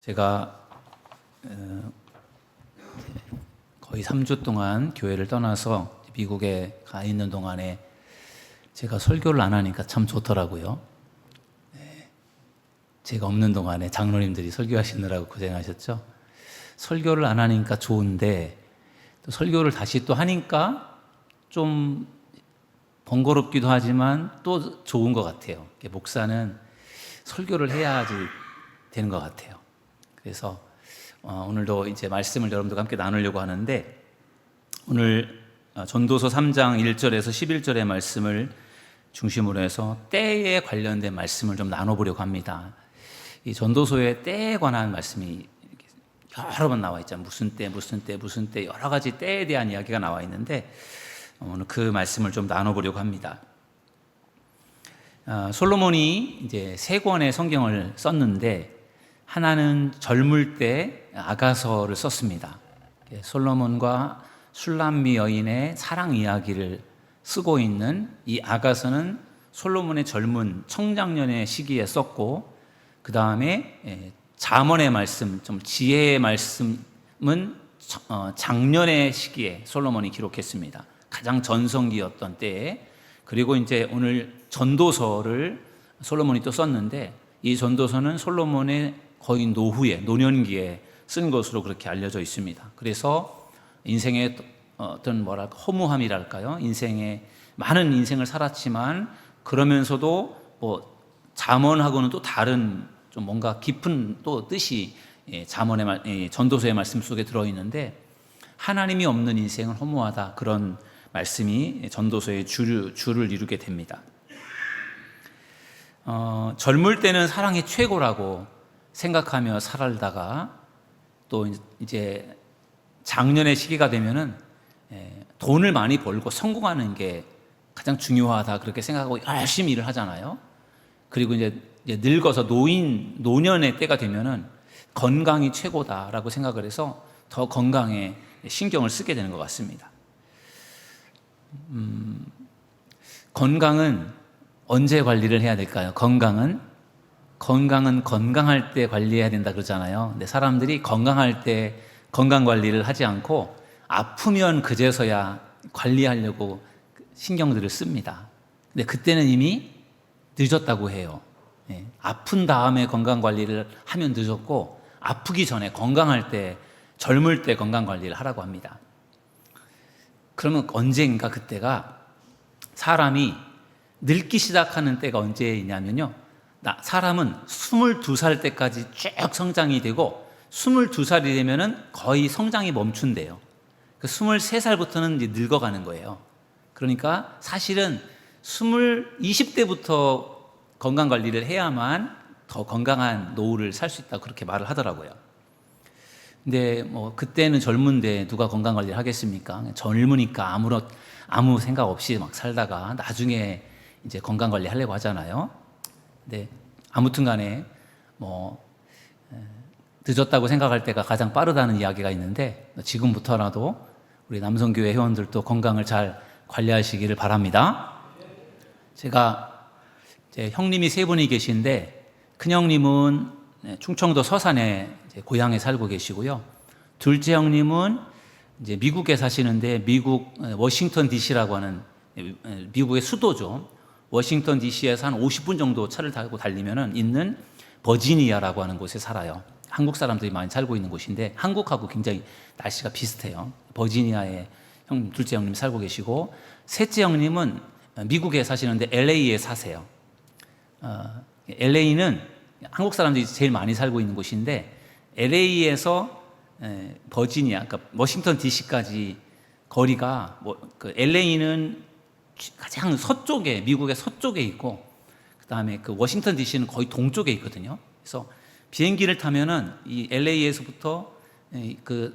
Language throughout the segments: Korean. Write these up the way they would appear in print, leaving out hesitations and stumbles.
제가 거의 3주 동안 교회를 떠나서 미국에 가 있는 동안에 제가 설교를 안 하니까 참 좋더라고요. 제가 없는 동안에 장로님들이 설교하시느라고 고생하셨죠. 설교를 안 하니까 좋은데 또 설교를 다시 또 하니까 좀 번거롭기도 하지만 또 좋은 것 같아요. 목사는 설교를 해야지 되는 것 같아요. 그래서 오늘도 이제 말씀을 여러분들과 함께 나누려고 하는데, 오늘 전도서 3장 1절에서 11절의 말씀을 중심으로 해서 때에 관련된 말씀을 좀 나눠보려고 합니다. 이 전도서에 때에 관한 말씀이 여러 번 나와 있잖아요. 무슨 때 여러 가지 때에 대한 이야기가 나와 있는데, 오늘 그 말씀을 좀 나눠보려고 합니다. 솔로몬이 이제 세 권의 성경을 썼는데, 하나는 젊을 때 아가서를 썼습니다. 솔로몬과 슐람미 여인의 사랑 이야기를 쓰고 있는 이 아가서는 솔로몬의 젊은 청장년의 시기에 썼고, 그 다음에 잠언의 말씀, 좀 지혜의 말씀은 장년의 시기에 솔로몬이 기록했습니다. 가장 전성기였던 때에. 그리고 이제 오늘 전도서를 솔로몬이 또 썼는데, 이 전도서는 솔로몬의 거의 노후에, 노년기에 쓴 것으로 그렇게 알려져 있습니다. 그래서 인생의 어떤 허무함이랄까요? 많은 인생을 살았지만 그러면서도 잠언하고는 또 다른 좀 뭔가 깊은 또 뜻이 전도서의 말씀 속에 들어 있는데, 하나님이 없는 인생은 허무하다, 그런 말씀이 전도서의 주를 이루게 됩니다. 젊을 때는 사랑이 최고라고 생각하며 살다가 또 이제 장년의 시기가 되면은 돈을 많이 벌고 성공하는 게 가장 중요하다, 그렇게 생각하고 열심히 일을 하잖아요. 그리고 이제 늙어서 노년의 때가 되면은 건강이 최고다라고 생각을 해서 더 건강에 신경을 쓰게 되는 것 같습니다. 건강은 언제 관리를 해야 될까요? 건강은 건강할 때 관리해야 된다 그러잖아요. 근데 사람들이 건강할 때 건강 관리를 하지 않고 아프면 그제서야 관리하려고 신경들을 씁니다. 근데 그때는 이미 늦었다고 해요. 아픈 다음에 건강 관리를 하면 늦었고, 아프기 전에 건강할 때, 젊을 때 건강 관리를 하라고 합니다. 그러면 언제인가 그때가, 사람이 늙기 시작하는 때가 언제냐면요, 사람은 22살 때까지 쭉 성장이 되고 22살이 되면은 거의 성장이 멈춘대요. 23살부터는 이제 늙어가는 거예요. 그러니까 사실은 20대부터 건강관리를 해야만 더 건강한 노후를 살 수 있다고 그렇게 말을 하더라고요. 근데 그때는 젊은데 누가 건강관리를 하겠습니까? 젊으니까 아무 생각 없이 막 살다가 나중에 이제 건강관리 하려고 하잖아요. 네, 아무튼 간에 늦었다고 생각할 때가 가장 빠르다는 이야기가 있는데, 지금부터라도 우리 남성교회 회원들도 건강을 잘 관리하시기를 바랍니다. 제가 이제 형님이 세 분이 계신데, 큰형님은 충청도 서산에 고향에 살고 계시고요. 둘째 형님은 이제 미국에 사시는데, 미국 워싱턴 DC라고 하는 미국의 수도죠. 워싱턴 DC에서 한 50분 정도 차를 타고 달리면은 있는 버지니아라고 하는 곳에 살아요. 한국 사람들이 많이 살고 있는 곳인데, 한국하고 굉장히 날씨가 비슷해요. 버지니아에 둘째 형님 살고 계시고, 셋째 형님은 미국에 사시는데 LA에 사세요. LA는 한국 사람들이 제일 많이 살고 있는 곳인데, LA에서 버지니아, 그러니까 워싱턴 DC까지 거리가 LA는 가장 서쪽에, 미국의 서쪽에 있고, 그 다음에 워싱턴 DC는 거의 동쪽에 있거든요. 그래서 비행기를 타면은 이 LA에서부터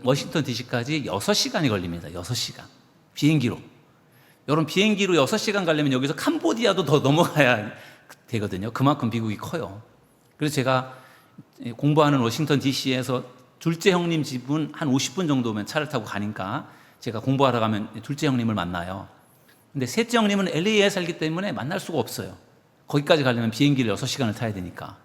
워싱턴 DC까지 6시간이 걸립니다. 6시간. 비행기로. 여러분, 비행기로 6시간 가려면 여기서 캄보디아도 더 넘어가야 되거든요. 그만큼 미국이 커요. 그래서 제가 공부하는 워싱턴 DC에서 둘째 형님 집은 한 50분 정도면 차를 타고 가니까 제가 공부하러 가면 둘째 형님을 만나요. 근데 셋째 형님은 LA에 살기 때문에 만날 수가 없어요. 거기까지 가려면 비행기를 6시간을 타야 되니까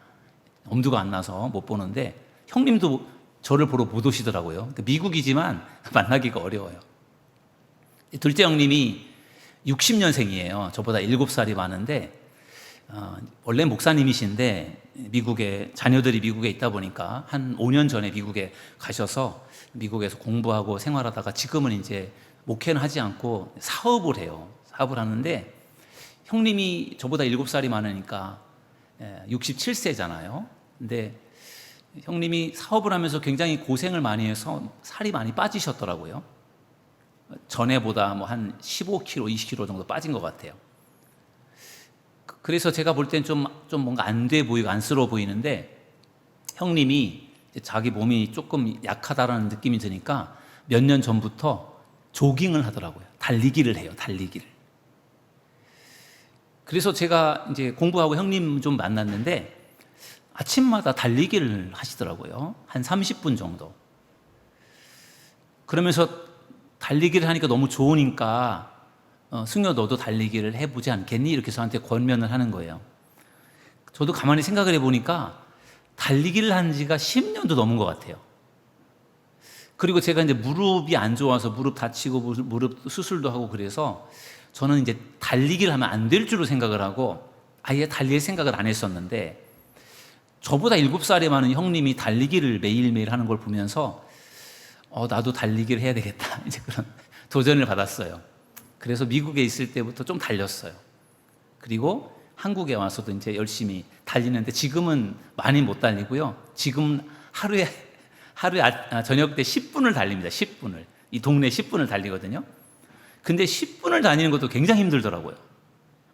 엄두가 안 나서 못 보는데, 형님도 저를 보러 못 오시더라고요. 그러니까 미국이지만 만나기가 어려워요. 둘째 형님이 60년생이에요. 저보다 7살이 많은데 원래 목사님이신데 미국에 자녀들이 미국에 있다 보니까 한 5년 전에 미국에 가셔서 미국에서 공부하고 생활하다가 지금은 이제 목회는 하지 않고 사업을 해요. 사업을 하는데 형님이 저보다 7살이 많으니까 67세잖아요. 근데 형님이 사업을 하면서 굉장히 고생을 많이 해서 살이 많이 빠지셨더라고요. 전에보다 뭐 한 15kg, 20kg 정도 빠진 것 같아요. 그래서 제가 볼 땐 좀 뭔가 안 돼 보이고 안쓰러워 보이는데 형님이 자기 몸이 조금 약하다라는 느낌이 드니까 몇 년 전부터 조깅을 하더라고요. 달리기를 해요. 달리기를. 그래서 제가 이제 공부하고 형님 좀 만났는데 아침마다 달리기를 하시더라고요. 한 30분 정도. 그러면서 달리기를 하니까 너무 좋으니까 승려 너도 달리기를 해보지 않겠니? 이렇게 저한테 권면을 하는 거예요. 저도 가만히 생각을 해보니까 달리기를 한 지가 10년도 넘은 것 같아요. 그리고 제가 이제 무릎이 안 좋아서 무릎 다치고 무릎 수술도 하고 그래서 저는 이제 달리기를 하면 안 될 줄로 생각을 하고 아예 달릴 생각을 안 했었는데 저보다 7살이 많은 형님이 달리기를 매일매일 하는 걸 보면서 나도 달리기를 해야 되겠다. 이제 그런 도전을 받았어요. 그래서 미국에 있을 때부터 좀 달렸어요. 그리고 한국에 와서도 이제 열심히 달리는데 지금은 많이 못 달리고요. 지금 하루에 저녁 때 10분을 달립니다. 10분을. 이 동네 10분을 달리거든요. 근데 10분을 다니는 것도 굉장히 힘들더라고요.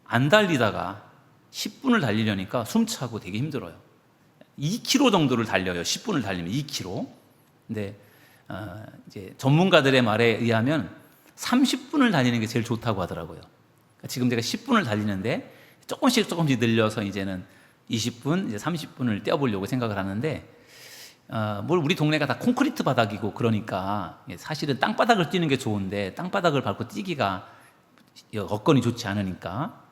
안 달리다가 10분을 달리려니까 숨차고 되게 힘들어요. 2km 정도를 달려요. 10분을 달리면 2km. 근데 이제 전문가들의 말에 의하면 30분을 다니는 게 제일 좋다고 하더라고요. 그러니까 지금 제가 10분을 달리는데 조금씩 늘려서 이제는 20분, 이제 30분을 뛰어보려고 생각을 하는데 뭘 우리 동네가 다 콘크리트 바닥이고 그러니까 사실은 땅바닥을 뛰는 게 좋은데 땅바닥을 밟고 뛰기가 여건이 좋지 않으니까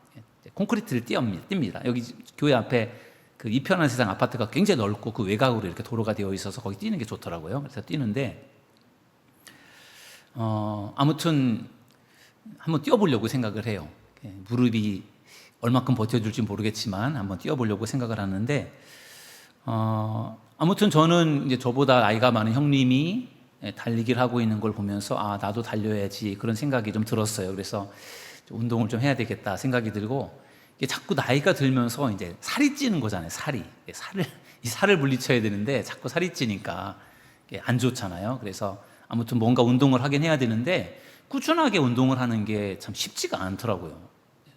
콘크리트를 뜁니다. 여기 교회 앞에 그 이편한 세상 아파트가 굉장히 넓고 그 외곽으로 이렇게 도로가 되어 있어서 거기 뛰는 게 좋더라고요. 그래서 뛰는데 아무튼 한번 뛰어보려고 생각을 해요. 무릎이 얼마큼 버텨줄지 모르겠지만 한번 뛰어보려고 생각을 하는데 아무튼 저는 이제 저보다 나이가 많은 형님이 달리기를 하고 있는 걸 보면서 나도 달려야지 그런 생각이 좀 들었어요. 그래서 운동을 좀 해야 되겠다 생각이 들고 이게 자꾸 나이가 들면서 이제 살이 찌는 거잖아요. 살을 물리쳐야 되는데 자꾸 살이 찌니까 안 좋잖아요. 그래서 아무튼 뭔가 운동을 하긴 해야 되는데 꾸준하게 운동을 하는 게 참 쉽지가 않더라고요.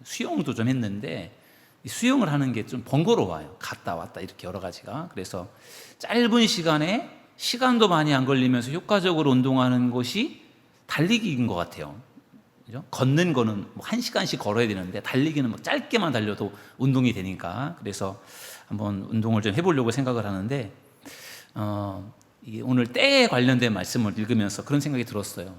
수영도 좀 했는데 수영을 하는 게 좀 번거로워요. 갔다 왔다 이렇게 여러 가지가. 그래서 짧은 시간에 시간도 많이 안 걸리면서 효과적으로 운동하는 것이 달리기인 것 같아요. 그죠? 걷는 거는 뭐 1시간씩 걸어야 되는데 달리기는 뭐 짧게만 달려도 운동이 되니까. 그래서 한번 운동을 좀 해보려고 생각을 하는데 이게 오늘 때에 관련된 말씀을 읽으면서 그런 생각이 들었어요.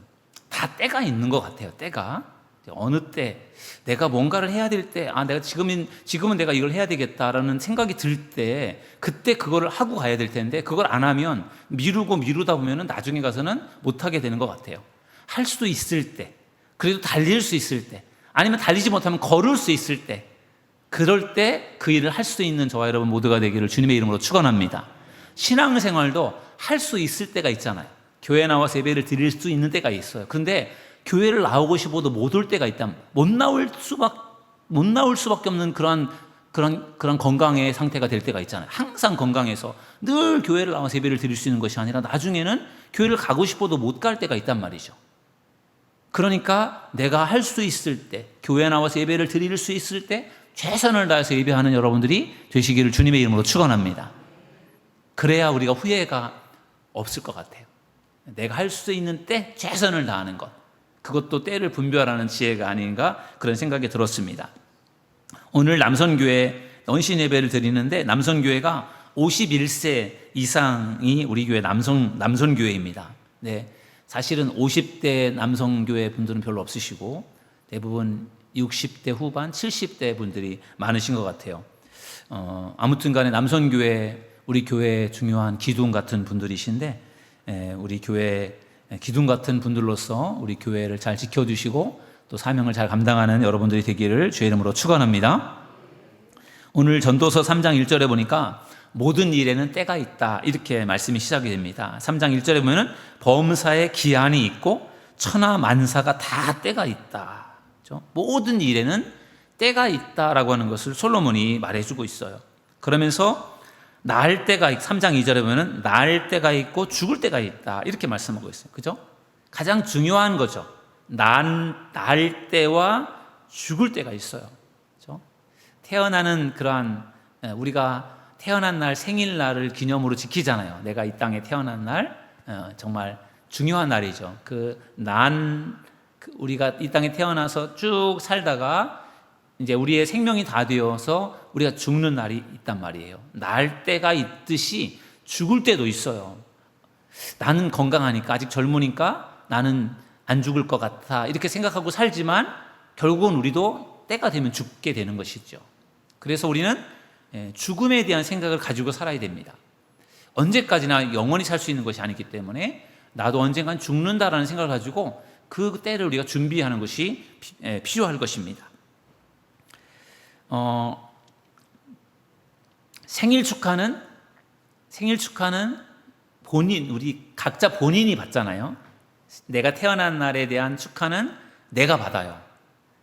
다 때가 있는 것 같아요. 때가 어느 때 내가 뭔가를 해야 될 때 내가 지금은 내가 이걸 해야 되겠다라는 생각이 들 때 그때 그거를 하고 가야 될 텐데 그걸 안 하면 미루다 보면은 나중에 가서는 못 하게 되는 것 같아요. 할 수도 있을 때, 그래도 달릴 수 있을 때, 아니면 달리지 못하면 걸을 수 있을 때, 그럴 때 그 일을 할 수 있는 저와 여러분 모두가 되기를 주님의 이름으로 축원합니다. 신앙생활도 할 수 있을 때가 있잖아요. 교회 나와서 예배를 드릴 수 있는 때가 있어요. 그런데 교회를 나오고 싶어도 못 올 때가 있다면 못 나올 수밖에 없는 그런 건강의 상태가 될 때가 있잖아요. 항상 건강해서 늘 교회를 나와서 예배를 드릴 수 있는 것이 아니라 나중에는 교회를 가고 싶어도 못 갈 때가 있단 말이죠. 그러니까 내가 할 수 있을 때, 교회 나와서 예배를 드릴 수 있을 때 최선을 다해서 예배하는 여러분들이 되시기를 주님의 이름으로 축원합니다. 그래야 우리가 후회가 없을 것 같아요. 내가 할 수 있는 때 최선을 다하는 것, 그것도 때를 분별하는 지혜가 아닌가 그런 생각이 들었습니다. 오늘 남선교회 언신 예배를 드리는데 남선교회가 51세 이상이 우리 교회 남선교회입니다. 네, 사실은 50대 남성교회 분들은 별로 없으시고 대부분 60대 후반, 70대 분들이 많으신 것 같아요. 아무튼 간에 남선교회 우리 교회의 중요한 기둥 같은 분들이신데 우리 교회 기둥 같은 분들로서 우리 교회를 잘 지켜주시고 또 사명을 잘 감당하는 여러분들이 되기를 주의 이름으로 축원합니다. 오늘 전도서 3장 1절에 보니까 모든 일에는 때가 있다 이렇게 말씀이 시작이 됩니다. 3장 1절에 보면 범사에 기한이 있고 천하 만사가 다 때가 있다. 그렇죠? 모든 일에는 때가 있다라고 하는 것을 솔로몬이 말해주고 있어요. 그러면서 날 때가 3장 2절에 보면 날 때가 있고 죽을 때가 있다 이렇게 말씀하고 있어요. 그죠? 가장 중요한 거죠. 날 때와 죽을 때가 있어요. 그죠? 태어나는 그러한 우리가 태어난 날 생일날을 기념으로 지키잖아요. 내가 이 땅에 태어난 날 정말 중요한 날이죠. 우리가 이 땅에 태어나서 쭉 살다가 이제 우리의 생명이 다 되어서 우리가 죽는 날이 있단 말이에요. 날 때가 있듯이 죽을 때도 있어요. 나는 건강하니까 아직 젊으니까 나는 안 죽을 것 같아 이렇게 생각하고 살지만 결국은 우리도 때가 되면 죽게 되는 것이죠. 그래서 우리는 죽음에 대한 생각을 가지고 살아야 됩니다. 언제까지나 영원히 살 수 있는 것이 아니기 때문에 나도 언젠간 죽는다라는 생각을 가지고 그 때를 우리가 준비하는 것이 필요할 것입니다. 생일 축하는 우리 각자 본인이 받잖아요. 내가 태어난 날에 대한 축하는 내가 받아요.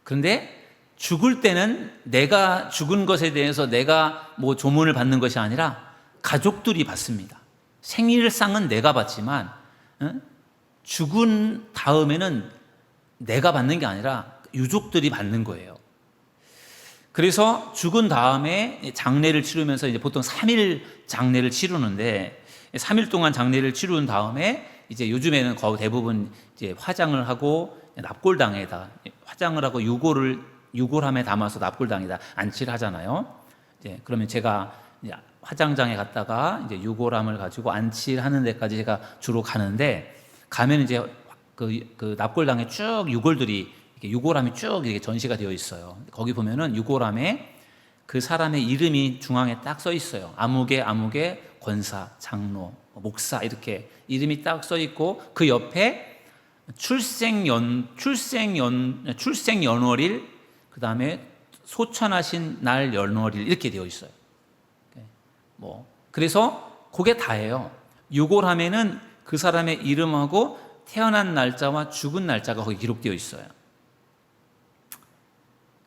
그런데 죽을 때는 내가 죽은 것에 대해서 내가 뭐 조문을 받는 것이 아니라 가족들이 받습니다. 생일상은 내가 받지만 죽은 다음에는 내가 받는 게 아니라 유족들이 받는 거예요. 그래서 죽은 다음에 장례를 치르면서 이제 보통 3일 장례를 치르는데 3일 동안 장례를 치른 다음에 이제 요즘에는 거의 대부분 이제 화장을 하고 납골당에다 화장을 하고 유골함에 담아서 납골당에다 안치를 하잖아요. 이제 그러면 제가 이제 화장장에 갔다가 이제 유골함을 가지고 안치를 하는 데까지 제가 주로 가는데 가면 이제 그 납골당에 쭉 유골함이 쭉 이렇게 전시가 되어 있어요. 거기 보면은 유골함에 그 사람의 이름이 중앙에 딱 써 있어요. 아무개 권사, 장로, 목사 이렇게 이름이 딱 써 있고 그 옆에 출생연월일 그다음에 소천하신 날 연월일 이렇게 되어 있어요. 그래서 그게 다예요. 유골함에는 그 사람의 이름하고 태어난 날짜와 죽은 날짜가 거기 기록되어 있어요.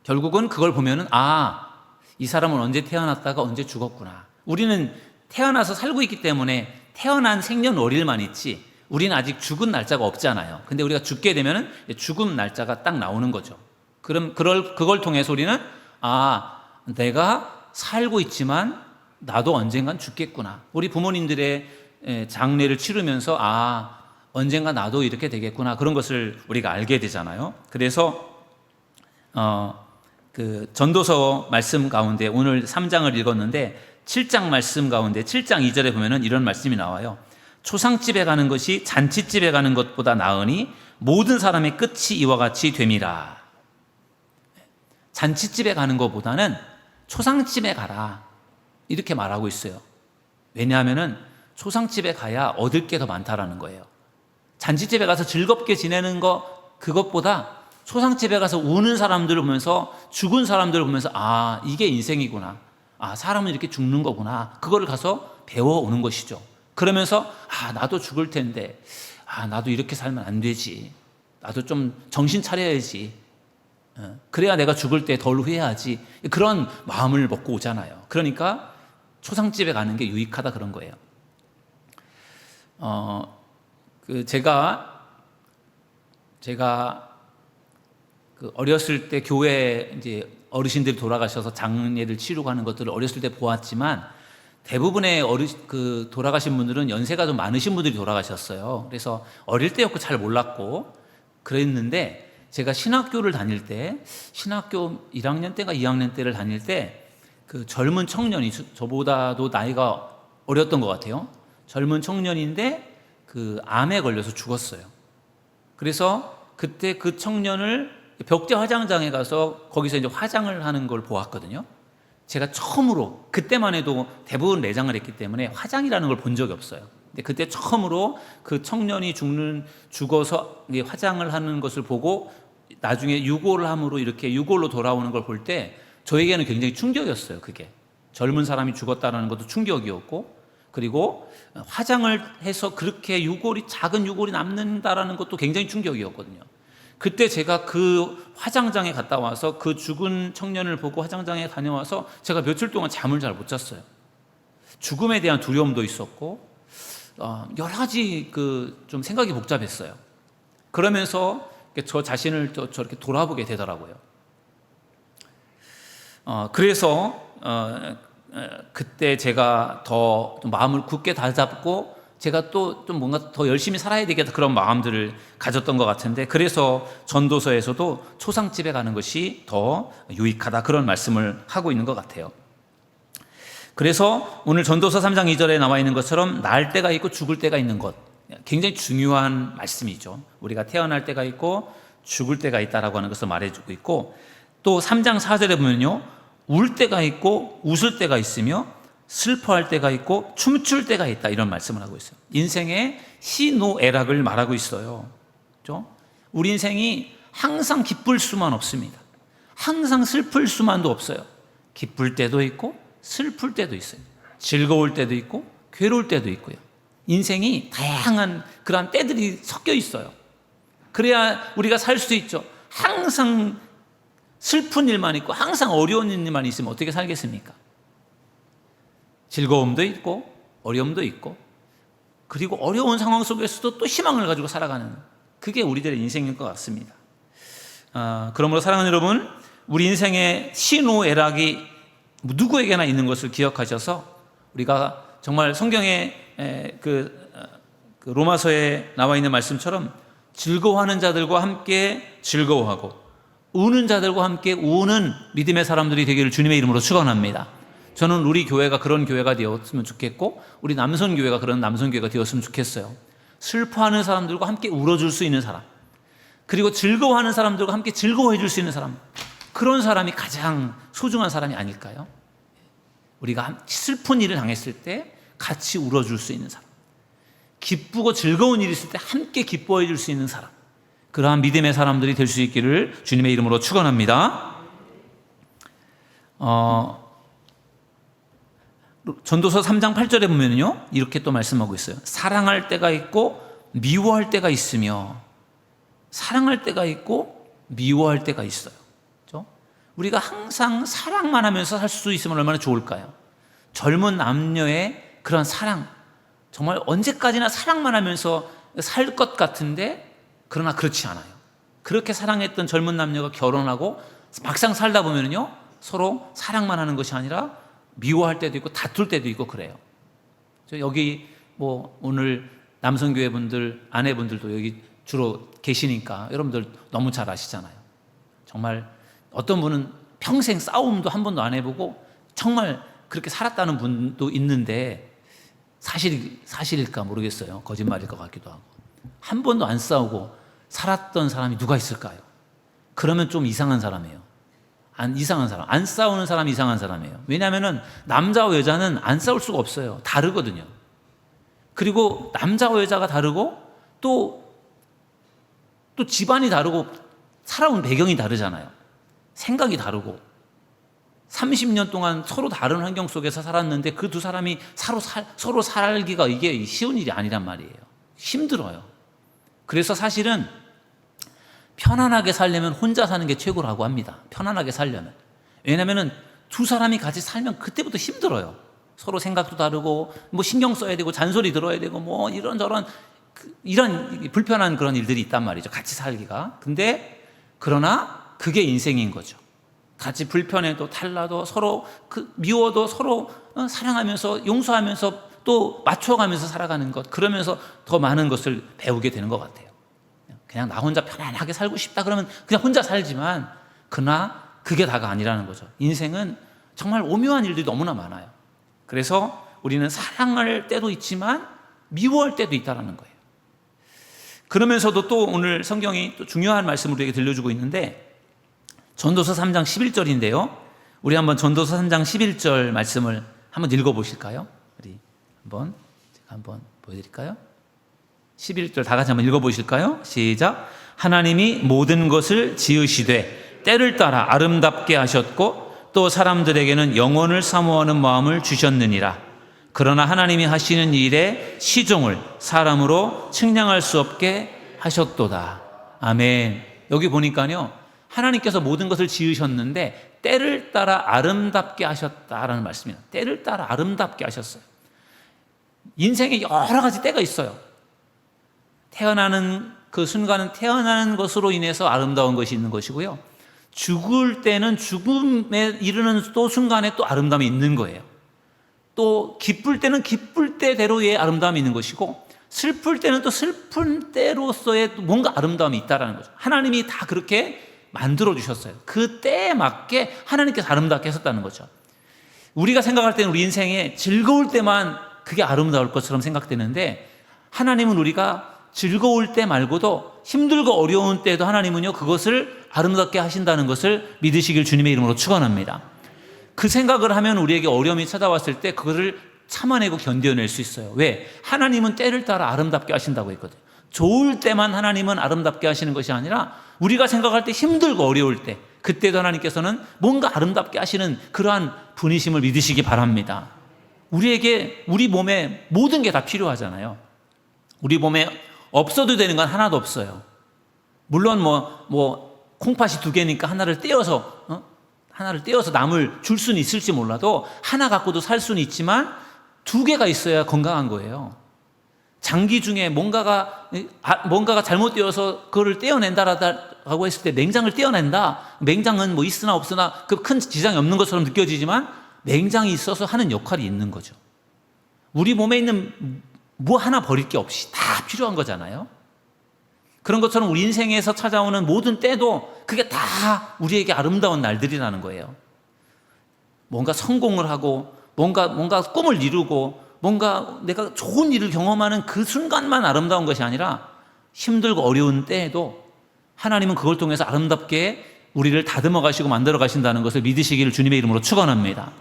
결국은 그걸 보면은 이 사람은 언제 태어났다가 언제 죽었구나. 우리는 태어나서 살고 있기 때문에 태어난 생년월일만 있지 우리는 아직 죽은 날짜가 없잖아요. 근데 우리가 죽게 되면은 죽음 날짜가 딱 나오는 거죠. 그럼 그걸 통해서 우리는 내가 살고 있지만 나도 언젠간 죽겠구나. 우리 부모님들의 장례를 치르면서 언젠가 나도 이렇게 되겠구나. 그런 것을 우리가 알게 되잖아요. 그래서 그 전도서 말씀 가운데 오늘 3장을 읽었는데 7장 말씀 가운데 7장 2절에 보면은 이런 말씀이 나와요. 초상집에 가는 것이 잔치집에 가는 것보다 나으니 모든 사람의 끝이 이와 같이 됨이라. 잔치집에 가는 것보다는 초상집에 가라 이렇게 말하고 있어요. 왜냐하면은 초상집에 가야 얻을 게 더 많다라는 거예요. 잔치집에 가서 즐겁게 지내는 그것보다 초상집에 가서 우는 사람들을 보면서 죽은 사람들을 보면서 이게 인생이구나. 사람은 이렇게 죽는 거구나. 그거를 가서 배워오는 것이죠. 그러면서 나도 죽을 텐데 나도 이렇게 살면 안 되지. 나도 좀 정신 차려야지. 그래야 내가 죽을 때 덜 후회하지. 그런 마음을 먹고 오잖아요. 그러니까 초상집에 가는 게 유익하다 그런 거예요. 제가 그 어렸을 때 교회 이제 어르신들이 돌아가셔서 장례를 치르고 하는 것들을 어렸을 때 보았지만 대부분의 돌아가신 분들은 연세가 좀 많으신 분들이 돌아가셨어요. 그래서 어릴 때였고 잘 몰랐고 그랬는데 제가 신학교를 다닐 때 신학교 1학년 때가 2학년 때를 다닐 때 그 젊은 청년이 저보다도 나이가 어렸던 것 같아요. 젊은 청년인데 그 암에 걸려서 죽었어요. 그래서 그때 그 청년을 벽제 화장장에 가서 거기서 이제 화장을 하는 걸 보았거든요. 제가 처음으로, 그때만 해도 대부분 내장을 했기 때문에 화장이라는 걸 본 적이 없어요. 근데 그때 처음으로 그 청년이 죽어서 화장을 하는 것을 보고 나중에 유골함으로 이렇게 유골로 돌아오는 걸 볼 때 저에게는 굉장히 충격이었어요. 그게 젊은 사람이 죽었다는 것도 충격이었고, 그리고 화장을 해서 그렇게 작은 유골이 남는다라는 것도 굉장히 충격이었거든요. 그때 제가 그 화장장에 갔다 와서 그 죽은 청년을 보고 화장장에 다녀와서 제가 며칠 동안 잠을 잘 못 잤어요. 죽음에 대한 두려움도 있었고 여러 가지 좀 생각이 복잡했어요. 그러면서 저 자신을 저렇게 돌아보게 되더라고요. 그래서 그때 제가 더 마음을 굳게 다잡고 제가 또 좀 뭔가 더 열심히 살아야 되겠다, 그런 마음들을 가졌던 것 같은데, 그래서 전도서에서도 초상집에 가는 것이 더 유익하다, 그런 말씀을 하고 있는 것 같아요. 그래서 오늘 전도서 3장 2절에 나와 있는 것처럼 날 때가 있고 죽을 때가 있는 것, 굉장히 중요한 말씀이죠. 우리가 태어날 때가 있고 죽을 때가 있다라고 하는 것을 말해주고 있고, 또 3장 4절에 보면요, 울 때가 있고 웃을 때가 있으며 슬퍼할 때가 있고 춤출 때가 있다, 이런 말씀을 하고 있어요. 인생의 희노애락을 말하고 있어요. 그렇죠? 우리 인생이 항상 기쁠 수만 없습니다. 항상 슬플 수만도 없어요. 기쁠 때도 있고 슬플 때도 있어요. 즐거울 때도 있고 괴로울 때도 있고요. 인생이 다양한 그러한 때들이 섞여 있어요. 그래야 우리가 살 수 있죠. 항상 슬픈 일만 있고 항상 어려운 일만 있으면 어떻게 살겠습니까? 즐거움도 있고 어려움도 있고, 그리고 어려운 상황 속에서도 또 희망을 가지고 살아가는, 그게 우리들의 인생인 것 같습니다. 그러므로 사랑하는 여러분, 우리 인생의 희노애락이 누구에게나 있는 것을 기억하셔서, 우리가 정말 성경의 그 로마서에 나와 있는 말씀처럼 즐거워하는 자들과 함께 즐거워하고 우는 자들과 함께 우는 믿음의 사람들이 되기를 주님의 이름으로 축원합니다. 저는 우리 교회가 그런 교회가 되었으면 좋겠고, 우리 남선교회가 그런 남선교회가 되었으면 좋겠어요. 슬퍼하는 사람들과 함께 울어줄 수 있는 사람, 그리고 즐거워하는 사람들과 함께 즐거워해 줄 수 있는 사람, 그런 사람이 가장 소중한 사람이 아닐까요? 우리가 슬픈 일을 당했을 때 같이 울어줄 수 있는 사람, 기쁘고 즐거운 일이 있을 때 함께 기뻐해 줄 수 있는 사람, 그러한 믿음의 사람들이 될 수 있기를 주님의 이름으로 축원합니다. 전도서 3장 8절에 보면요, 이렇게 또 말씀하고 있어요. 사랑할 때가 있고 미워할 때가 있으며, 사랑할 때가 있고 미워할 때가 있어요. 그렇죠? 우리가 항상 사랑만 하면서 살 수 있으면 얼마나 좋을까요? 젊은 남녀의 그런 사랑, 정말 언제까지나 사랑만 하면서 살 것 같은데, 그러나 그렇지 않아요. 그렇게 사랑했던 젊은 남녀가 결혼하고 막상 살다 보면요, 서로 사랑만 하는 것이 아니라 미워할 때도 있고 다툴 때도 있고 그래요. 여기 오늘 남성교회 분들, 아내분들도 여기 주로 계시니까 여러분들 너무 잘 아시잖아요. 정말 어떤 분은 평생 싸움도 한 번도 안 해보고 정말 그렇게 살았다는 분도 있는데, 사실일까 모르겠어요. 거짓말일 것 같기도 하고. 한 번도 안 싸우고 살았던 사람이 누가 있을까요? 그러면 좀 이상한 사람이에요. 이상한 사람, 안 싸우는 사람이 이상한 사람이에요. 왜냐하면 남자와 여자는 안 싸울 수가 없어요. 다르거든요. 그리고 남자와 여자가 다르고 또 집안이 다르고 살아온 배경이 다르잖아요. 생각이 다르고 30년 동안 서로 다른 환경 속에서 살았는데 그 두 사람이 서로 살기가 이게 쉬운 일이 아니란 말이에요. 힘들어요. 그래서 사실은 편안하게 살려면 혼자 사는 게 최고라고 합니다. 편안하게 살려면. 왜냐하면 두 사람이 같이 살면 그때부터 힘들어요. 서로 생각도 다르고 신경 써야 되고 잔소리 들어야 되고 이런저런 이런 불편한 그런 일들이 있단 말이죠. 같이 살기가. 그러나 그게 인생인 거죠. 같이 불편해도 달라도 서로 미워도 서로 사랑하면서 용서하면서 또 맞춰가면서 살아가는 것, 그러면서 더 많은 것을 배우게 되는 것 같아요. 그냥 나 혼자 편안하게 살고 싶다 그러면 그냥 혼자 살지만, 그러나 그게 다가 아니라는 거죠. 인생은 정말 오묘한 일들이 너무나 많아요. 그래서 우리는 사랑할 때도 있지만 미워할 때도 있다는 거예요. 그러면서도 또 오늘 성경이 또 중요한 말씀을 우리에게 들려주고 있는데, 전도서 3장 11절인데요 우리 한번 전도서 3장 11절 말씀을 한번 읽어보실까요? 우리 제가 한번 보여드릴까요? 11절 다 같이 한번 읽어보실까요? 시작. 하나님이 모든 것을 지으시되 때를 따라 아름답게 하셨고 또 사람들에게는 영원을 사모하는 마음을 주셨느니라. 그러나 하나님이 하시는 일에 시종을 사람으로 측량할 수 없게 하셨도다. 아멘. 여기 보니까요, 하나님께서 모든 것을 지으셨는데 때를 따라 아름답게 하셨다라는 말씀이에요. 때를 따라 아름답게 하셨어요. 인생에 여러 가지 때가 있어요. 태어나는 그 순간은 태어나는 것으로 인해서 아름다운 것이 있는 것이고요. 죽을 때는 죽음에 이르는 또 순간에 또 아름다움이 있는 거예요. 또 기쁠 때는 기쁠 때대로의 아름다움이 있는 것이고, 슬플 때는 또 슬픈 때로서의 뭔가 아름다움이 있다는 거죠. 하나님이 다 그렇게 만들어 주셨어요. 그 때에 맞게 하나님께서 아름답게 하셨다는 거죠. 우리가 생각할 때는 우리 인생에 즐거울 때만 그게 아름다울 것처럼 생각되는데, 하나님은 우리가 즐거울 때 말고도 힘들고 어려운 때도 하나님은요, 그것을 아름답게 하신다는 것을 믿으시길 주님의 이름으로 축원합니다. 그 생각을 하면 우리에게 어려움이 찾아왔을 때 그것을 참아내고 견뎌낼 수 있어요. 왜? 하나님은 때를 따라 아름답게 하신다고 했거든요. 좋을 때만 하나님은 아름답게 하시는 것이 아니라 우리가 생각할 때 힘들고 어려울 때, 그때도 하나님께서는 뭔가 아름답게 하시는 그러한 분이심을 믿으시기 바랍니다. 우리에게 우리 몸에 모든 게 다 필요하잖아요. 우리 몸에 없어도 되는 건 하나도 없어요. 물론 콩팥이 2개니까 하나를 떼어서 남을 줄 수는 있을지 몰라도 하나 갖고도 살 수는 있지만 2개가 있어야 건강한 거예요. 장기 중에 뭔가가 잘못되어서 그거를 떼어낸다라고 했을 때 맹장을 떼어낸다. 맹장은 있으나 없으나 그 큰 지장이 없는 것처럼 느껴지지만 맹장이 있어서 하는 역할이 있는 거죠. 우리 몸에 있는 뭐 하나 버릴 게 없이 다 필요한 거잖아요. 그런 것처럼 우리 인생에서 찾아오는 모든 때도 그게 다 우리에게 아름다운 날들이라는 거예요. 뭔가 성공을 하고 뭔가 꿈을 이루고 뭔가 내가 좋은 일을 경험하는 그 순간만 아름다운 것이 아니라 힘들고 어려운 때에도 하나님은 그걸 통해서 아름답게 우리를 다듬어 가시고 만들어 가신다는 것을 믿으시기를 주님의 이름으로 축원합니다.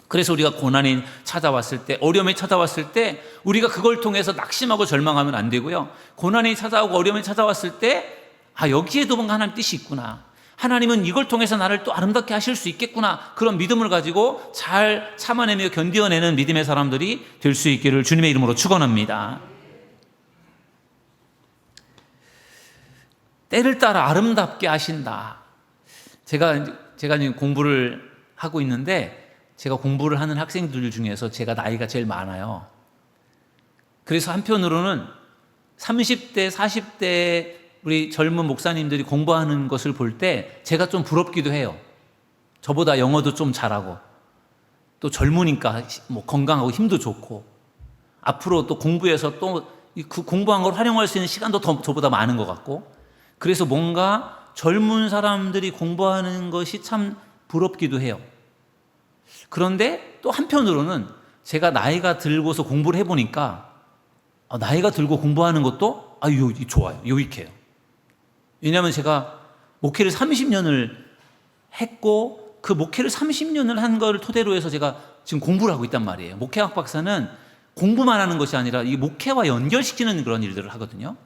그래서 우리가 고난이 찾아왔을 때, 어려움이 찾아왔을 때 우리가 그걸 통해서 낙심하고 절망하면 안 되고요. 고난이 찾아오고 어려움이 찾아왔을 때 여기에도 뭔가 하나님 뜻이 있구나. 하나님은 이걸 통해서 나를 또 아름답게 하실 수 있겠구나. 그런 믿음을 가지고 잘 참아내며 견뎌내는 믿음의 사람들이 될 수 있기를 주님의 이름으로 축원합니다. 때를 따라 아름답게 하신다. 제가 지금 공부를 하고 있는데, 제가 공부를 하는 학생들 중에서 제가 나이가 제일 많아요. 그래서 한편으로는 30대, 40대 우리 젊은 목사님들이 공부하는 것을 볼 때 제가 좀 부럽기도 해요. 저보다 영어도 좀 잘하고 또 젊으니까 건강하고 힘도 좋고 앞으로 또 공부해서 또 그 공부한 걸 활용할 수 있는 시간도 더 저보다 많은 것 같고, 그래서 뭔가 젊은 사람들이 공부하는 것이 참 부럽기도 해요. 그런데 또 한편으로는 제가 나이가 들고서 공부를 해보니까 나이가 들고 공부하는 것도 좋아요. 유익해요. 왜냐하면 제가 목회를 30년을 했고 그 목회를 30년을 한 걸 토대로 해서 제가 지금 공부를 하고 있단 말이에요. 목회학 박사는 공부만 하는 것이 아니라 이 목회와 연결시키는 그런 일들을 하거든요.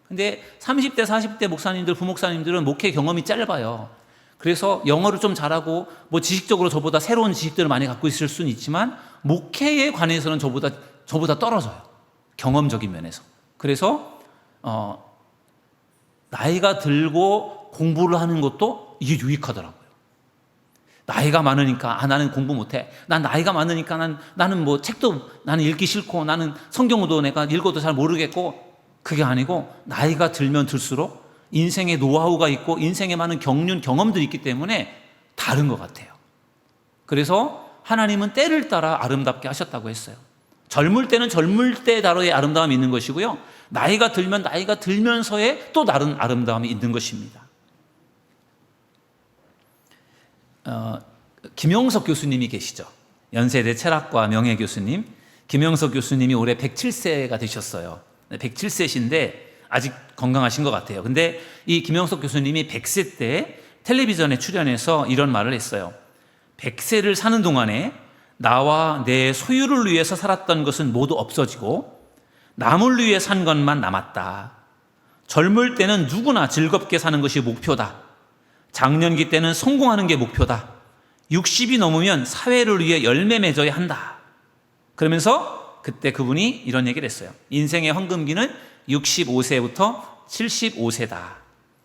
근데 30대, 40대 목사님들, 부목사님들은 목회 경험이 짧아요. 그래서 영어를 좀 잘하고 지식적으로 저보다 새로운 지식들을 많이 갖고 있을 수는 있지만 목회에 관해서는 저보다 떨어져요. 경험적인 면에서. 그래서 나이가 들고 공부를 하는 것도 이게 유익하더라고요. 나이가 많으니까 나는 공부 못해. 난 나이가 많으니까 나는 책도 나는 읽기 싫고 나는 성경도 내가 읽어도 잘 모르겠고, 그게 아니고 나이가 들면 들수록 인생의 노하우가 있고 인생에 많은 경험들이 있기 때문에 다른 것 같아요. 그래서 하나님은 때를 따라 아름답게 하셨다고 했어요. 젊을 때는 젊을 때다로의 아름다움이 있는 것이고요. 나이가 들면 나이가 들면서의 또 다른 아름다움이 있는 것입니다. 김영석 교수님이 계시죠. 연세대 철학과 명예 교수님. 김영석 교수님이 올해 107세가 되셨어요. 107세신데 아직 건강하신 것 같아요. 근데 이 김영석 교수님이 100세 때 텔레비전에 출연해서 이런 말을 했어요. 100세를 사는 동안에 나와 내 소유를 위해서 살았던 것은 모두 없어지고 남을 위해 산 것만 남았다. 젊을 때는 누구나 즐겁게 사는 것이 목표다. 장년기 때는 성공하는 게 목표다. 60이 넘으면 사회를 위해 열매 맺어야 한다. 그러면서 그때 그분이 이런 얘기를 했어요. 인생의 황금기는 65세부터 75세다.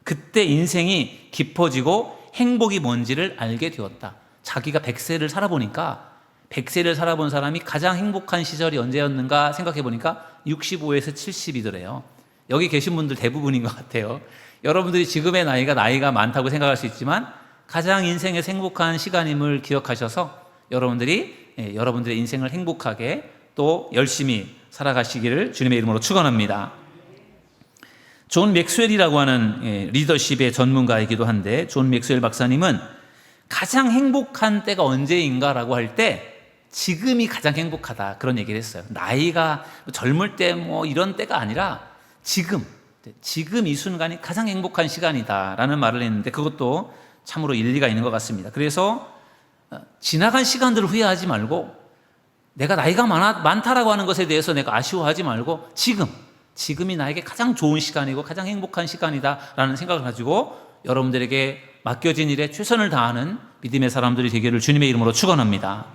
그때 인생이 깊어지고 행복이 뭔지를 알게 되었다. 자기가 100세를 살아보니까 100세를 살아본 사람이 가장 행복한 시절이 언제였는가 생각해 보니까 65에서 70이더래요. 여기 계신 분들 대부분인 것 같아요. 여러분들이 지금의 나이가 많다고 생각할 수 있지만 가장 인생에서 행복한 시간임을 기억하셔서 여러분들의 인생을 행복하게 또 열심히 살아가시기를 주님의 이름으로 축원합니다. 존 맥스웰이라고 하는 리더십의 전문가이기도 한데, 존 맥스웰 박사님은 가장 행복한 때가 언제인가라고 할 때 지금이 가장 행복하다, 그런 얘기를 했어요. 나이가 젊을 때 뭐 이런 때가 아니라 지금 이 순간이 가장 행복한 시간이다라는 말을 했는데, 그것도 참으로 일리가 있는 것 같습니다. 그래서 지나간 시간들을 후회하지 말고, 내가 나이가 많다라고 하는 것에 대해서 내가 아쉬워하지 말고, 지금이 나에게 가장 좋은 시간이고 가장 행복한 시간이다라는 생각을 가지고 여러분들에게 맡겨진 일에 최선을 다하는 믿음의 사람들이 되기를 주님의 이름으로 축원합니다.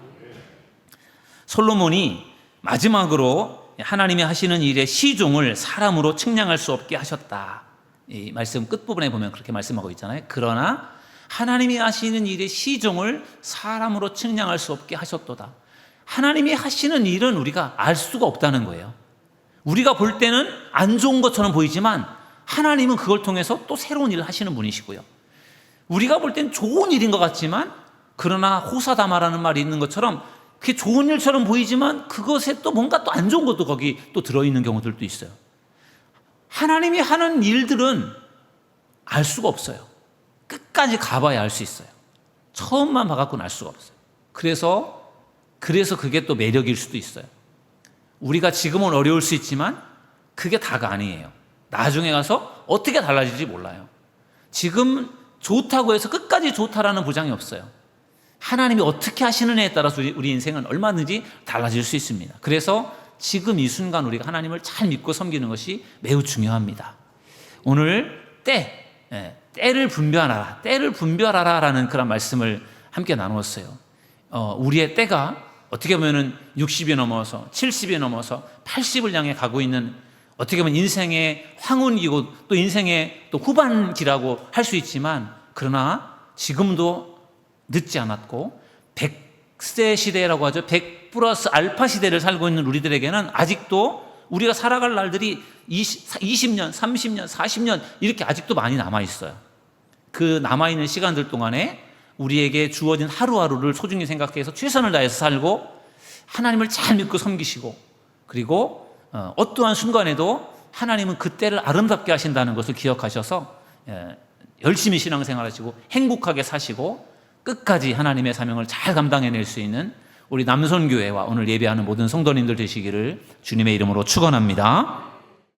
솔로몬이 마지막으로 하나님이 하시는 일의 시종을 사람으로 측량할 수 없게 하셨다. 이 말씀 끝부분에 보면 그렇게 말씀하고 있잖아요. 그러나 하나님이 하시는 일의 시종을 사람으로 측량할 수 없게 하셨도다. 하나님이 하시는 일은 우리가 알 수가 없다는 거예요. 우리가 볼 때는 안 좋은 것처럼 보이지만 하나님은 그걸 통해서 또 새로운 일을 하시는 분이시고요. 우리가 볼 땐 좋은 일인 것 같지만, 그러나 호사다마라는 말이 있는 것처럼 그게 좋은 일처럼 보이지만 그것에 또 뭔가 또 안 좋은 것도 거기 또 들어있는 경우들도 있어요. 하나님이 하는 일들은 알 수가 없어요. 끝까지 가봐야 알 수 있어요. 처음만 봐갖고는 알 수가 없어요. 그래서 그게 또 매력일 수도 있어요. 우리가 지금은 어려울 수 있지만 그게 다가 아니에요. 나중에 가서 어떻게 달라질지 몰라요. 지금 좋다고 해서 끝까지 좋다라는 보장이 없어요. 하나님이 어떻게 하시느냐에 따라서 우리 인생은 얼마든지 달라질 수 있습니다. 그래서 지금 이 순간 우리가 하나님을 잘 믿고 섬기는 것이 매우 중요합니다. 오늘 때를 분별하라라는 그런 말씀을 함께 나누었어요. 우리의 때가 어떻게 보면 60이 넘어서 70이 넘어서 80을 향해 가고 있는, 어떻게 보면 인생의 황혼기고 또 인생의 또 후반기라고 할 수 있지만, 그러나 지금도 늦지 않았고 100세 시대라고 하죠. 100 플러스 알파 시대를 살고 있는 우리들에게는 아직도 우리가 살아갈 날들이 20년, 30년, 40년 이렇게 아직도 많이 남아있어요. 그 남아있는 시간들 동안에 우리에게 주어진 하루하루를 소중히 생각해서 최선을 다해서 살고 하나님을 잘 믿고 섬기시고, 그리고 어떠한 순간에도 하나님은 그때를 아름답게 하신다는 것을 기억하셔서 열심히 신앙생활하시고 행복하게 사시고 끝까지 하나님의 사명을 잘 감당해낼 수 있는 우리 남선교회와 오늘 예배하는 모든 성도님들 되시기를 주님의 이름으로 축원합니다.